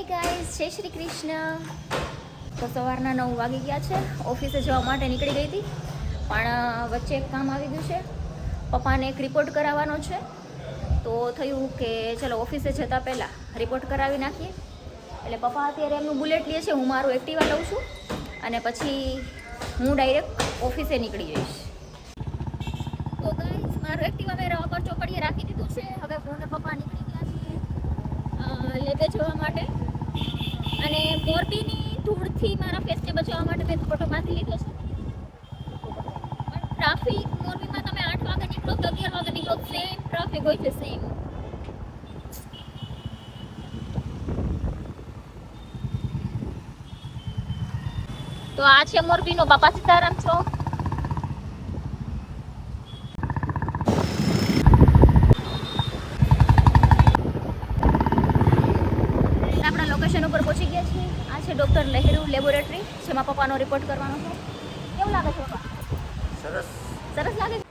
Guys, જય શ્રી કૃષ્ણ. તો સવારના 9 વાગી ગયા છે. ઓફિસે જવા માટે નીકળી ગઈ હતી, પણ વચ્ચે એક કામ આવી ગયું છે. પપ્પાને એક રિપોર્ટ કરાવવાનો છે. તો થયું કે ચલો ઓફિસે જતાં પહેલાં રિપોર્ટ કરાવી નાખીએ. એટલે પપ્પા અત્યારે એમનું બુલેટ લે છે, હું મારું એક્ટિવા લઉં છું અને પછી હું ડાયરેક્ટ ઓફિસે નીકળી જઈશ. તો ગાઈઝ, મારું એક્ટિવા મેં રવા પર ચોકડીએ રાખી દીધું છે. હવે હું ને પપ્પા નીકળી ગયા છીએ લેબે જવા માટે. અને મોરબીની ધૂળથી મારા ફેસને બચાવવા માટે મેં દુપટ્ટો બાંધી લીધો છે. પણ ટ્રાફિક મોરબીમાં તમે 8 વાગે નીકળો તો 11 વાગે નીકળો, સેમ ટ્રાફિક હોય છે, સેમ. તો આ છે મોરબીનો બાપા સીતારામ ચોક. આપણા લોકેશન ઉપર પહોંચી ગયા છીએ. આ છે ડોક્ટર લહેરુ લેબોરેટરી, જેમાં પપ્પાનો રિપોર્ટ કરવાનો છે. કેવું લાગે છે પપ્પા? સરસ. સરસ લાગે છે.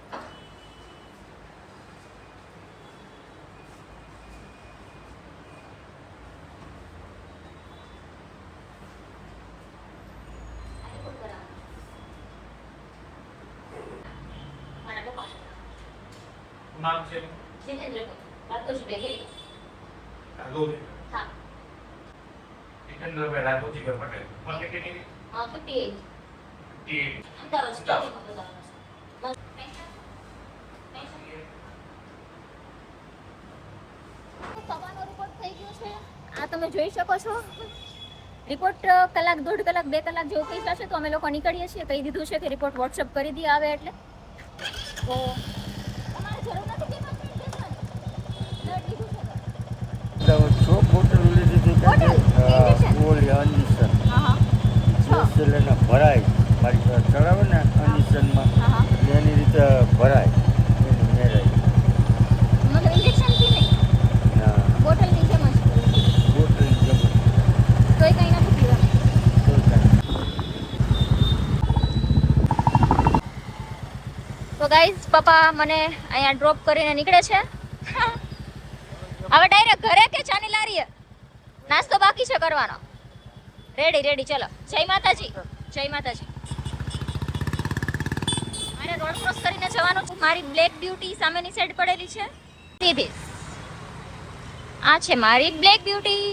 નામ છે રાઘોજી હા જીતેન્દ્રભાઈ રાઘોજીભાઈ પટેલ. મને કેટલી? 58 સવાનો રિપોર્ટ થઈ ગયો છે. આ તમે જોઈ શકો છો. રિપોર્ટ કલાક, 1.5 કલાક, 2 કલાક જેવું થઈ જશે તો અમે લોકો નીકળીએ છીએ. કહી દીધું છે કે રિપોર્ટ વોટ્સઅપ કરી દઈએ આવે એટલે. તો તમારે જરૂર નથી કે બ્લડ લીધું છે. છો બોટલ લીધી હતી બોટલ? ઇન્જેક્શન? ઓલી અનિશન હા હા એને ભરાય મારી પાસે ચડાવે ને અનિશનમાં હા. એની રીતે ભરાય એની મેરાય મતલબ ઇન્જેક્શનથી નહીં, ના બોટલની જેમ જ. બોટલની જેમ તોય કંઈ નથી પીવાનું. તો ગાઈઝ, પપ્પા મને અહીંયા ડ્રોપ કરીને નીકળે છે. હવે ડાયરેક્ટ ઘરે કે ચાની લારીએ? નાસ્તો બાકી છે કરવાનો. રેડી રેડી, ચલો. જય માતાજી. જય માતાજી. મારે રોડ ક્રોસ કરીને જવાનું છે. મારી બ્લેક બ્યુટી સામેની સાઈડ પડેલી છે સીધી. આ છે મારી બ્લેક બ્યુટી.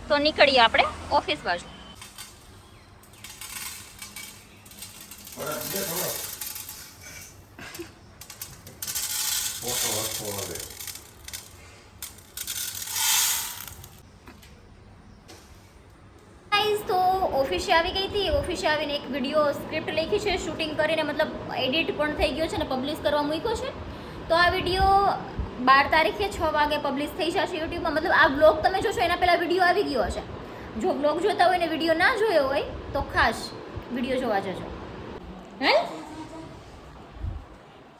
તો નીકળીએ આપણે ઓફિસ બાજુ. તો ઓફિસે આવી ગઈ હતી. ઓફિસે આવીને એક વિડીયો સ્ક્રિપ્ટ લખી છે, શૂટિંગ કરીને, મતલબ એડિટ પણ થઈ ગયો છે અને પબ્લિશ કરવા મૂક્યો છે. તો આ વિડીયો 12 તારીખે 6 વાગે પબ્લિશ થઈ જશે યુટ્યુબમાં. મતલબ આ બ્લોગ તમે જોશો એના પહેલાં વિડીયો આવી ગયો હશે. જો બ્લોગ જોતા હોય ને વિડીયો ના જોયો હોય તો ખાસ વિડીયો જોવા જજો. હે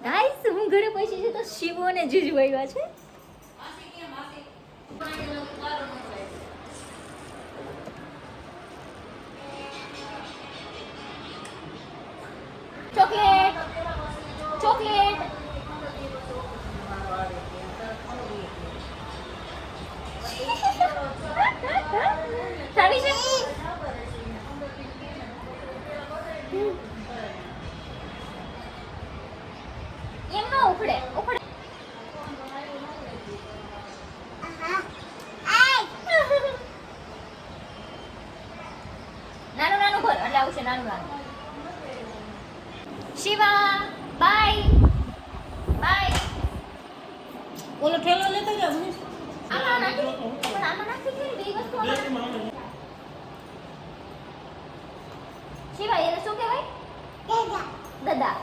ગાઈસ, હું ઘરે પહોંચી છું તો શિવો અને જીજુ આવ્યા છે. Chocolate chocolate. સાવી છે. એમ ન ઉખડે ઉખડે. નાનું નાનું ઘર એટલે આવશે નાનું નાનું. Shiva bye bye. ઓલો ઠેલો લેતો જાવ ને. આમાં નાખી, પણ આમાં નાખી કે બે વસ્તુ આમાં. શિવા, એને શું કહેવાય? દાદા.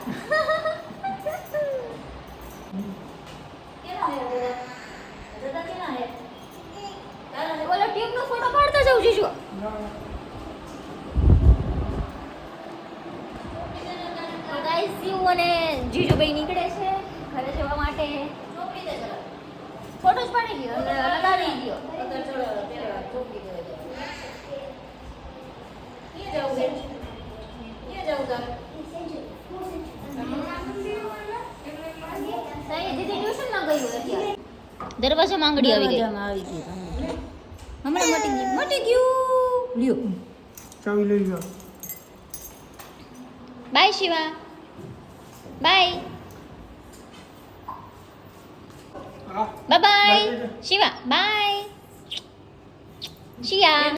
કેના હે દાદા? દાદા કેના હે? ઓલો ટ્યુબનો ફોટો પાડતા જાવ જીજુ. તો ગાઈસ, શિવ અને જીજુભાઈ નીકળે છે ઘરે જવા માટે. ફોટો જ પાડી ગયો અને લગાવી ગયો. દીદી ટ્યુશન માં ગયું અત્યારે. દરવાજામાં આંગળી આવી ગઈ. આવી ગઈ. પતી ગયું લ્યો ચાવી લઈ લો. બાય શિવા, બાય હા by Bye. Shiva, by Shia.